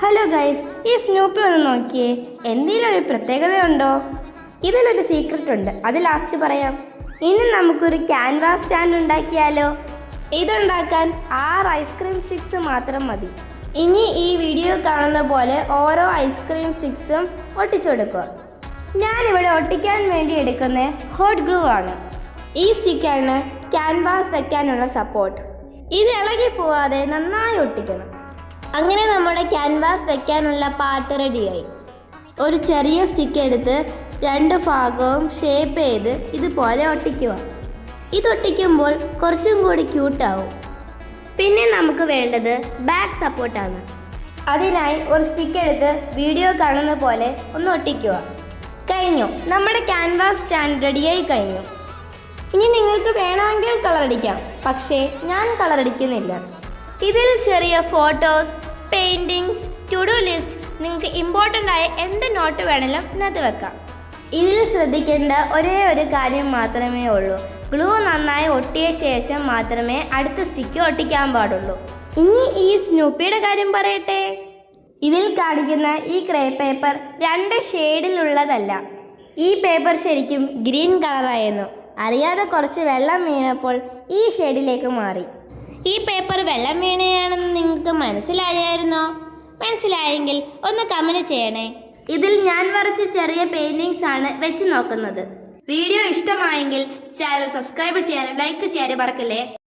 Hello guys, ഈ സ്നൂപ്പി ഒന്ന് നോക്കിയേ. എന്തെങ്കിലും ഒരു പ്രത്യേകതയുണ്ടോ? ഇതിലൊരു സീക്രട്ട് ഉണ്ട്, അത് ലാസ്റ്റ് പറയാം. ഇനി നമുക്കൊരു ക്യാൻവാസ് സ്റ്റാൻഡ് ഉണ്ടാക്കിയാലോ? ഇതുണ്ടാക്കാൻ 6 ഐസ്ക്രീം സ്റ്റിക്സ് മാത്രം മതി. ഇനി ഈ വീഡിയോ കാണുന്ന പോലെ ഓരോ ഐസ്ക്രീം സ്റ്റിക്സും ഒട്ടിച്ചെടുക്കുക. ഞാനിവിടെ ഒട്ടിക്കാൻ വേണ്ടി എടുക്കുന്ന ഹോട്ട് ഗ്ലൂ ആണ്. ഈ സ്റ്റിക്കാണ് ക്യാൻവാസ് വെക്കാനുള്ള സപ്പോർട്ട്. ഇത് ഇളകി പോവാതെ നന്നായി ഒട്ടിക്കണം. അങ്ങനെ നമ്മുടെ ക്യാൻവാസ് വെക്കാനുള്ള പാർട്ട് റെഡിയായി. ഒരു ചെറിയ സ്റ്റിക്ക് എടുത്ത് 2 ഭാഗവും ഷേപ്പ് ചെയ്ത് ഇതുപോലെ ഒട്ടിക്കുക. ഇതൊട്ടിക്കുമ്പോൾ കുറച്ചും കൂടി ക്യൂട്ടാവും. പിന്നെ നമുക്ക് വേണ്ടത് ബാക്ക് സപ്പോർട്ടാണ്. അതിനായി ഒരു സ്റ്റിക്ക് എടുത്ത് വീഡിയോ കാണുന്ന പോലെ ഒന്ന് ഒട്ടിക്കുക. കഴിഞ്ഞു, നമ്മുടെ ക്യാൻവാസ് സ്റ്റാൻഡ് റെഡിയായി കഴിഞ്ഞു. ഇനി നിങ്ങൾക്ക് വേണമെങ്കിൽ കളറടിക്കാം, പക്ഷേ ഞാൻ കളറടിക്കുന്നില്ല. ഇതിൽ ചെറിയ photos, paintings, to do list, നിങ്ങൾക്ക് ഇമ്പോർട്ടൻ്റ് ആയ എന്ത് നോട്ട് വേണമെങ്കിലും ഇതിനകത്ത് വെക്കാം. ഇതിൽ ശ്രദ്ധിക്കേണ്ട ഒരേ ഒരു കാര്യം മാത്രമേ ഉള്ളൂ. ഗ്ലൂ നന്നായി ഒട്ടിയ ശേഷം മാത്രമേ അടുത്ത സ്റ്റിക്ക് ഒട്ടിക്കാൻ പാടുള്ളൂ. ഇനി ഈ സ്നൂപ്പിയുടെ കാര്യം പറയട്ടെ. ഇതിൽ കാണിക്കുന്ന ഈ ക്രേ പേപ്പർ 2 ഷെയ്ഡിലുള്ളതല്ല. ഈ പേപ്പർ ശരിക്കും ഗ്രീൻ കളറായിരുന്നു. അറിയാതെ കുറച്ച് വെള്ളം വീണപ്പോൾ ഈ ഷെയ്ഡിലേക്ക് മാറി. ഈ പേപ്പർ വെള്ളം വീണയാണെന്ന് നിങ്ങൾക്ക് മനസ്സിലായായിരുന്നോ? മനസ്സിലായെങ്കിൽ ഒന്ന് കമന്റ് ചെയ്യണേ. ഇതിൽ ഞാൻ വരച്ച ചെറിയ പെയിന്റിങ്സ് ആണ് വെച്ച് നോക്കുന്നത്. വീഡിയോ ഇഷ്ടമായെങ്കിൽ ചാനൽ സബ്സ്ക്രൈബ് ചെയ്യാനും ലൈക്ക് ചെയ്യാനും മറക്കല്ലേ.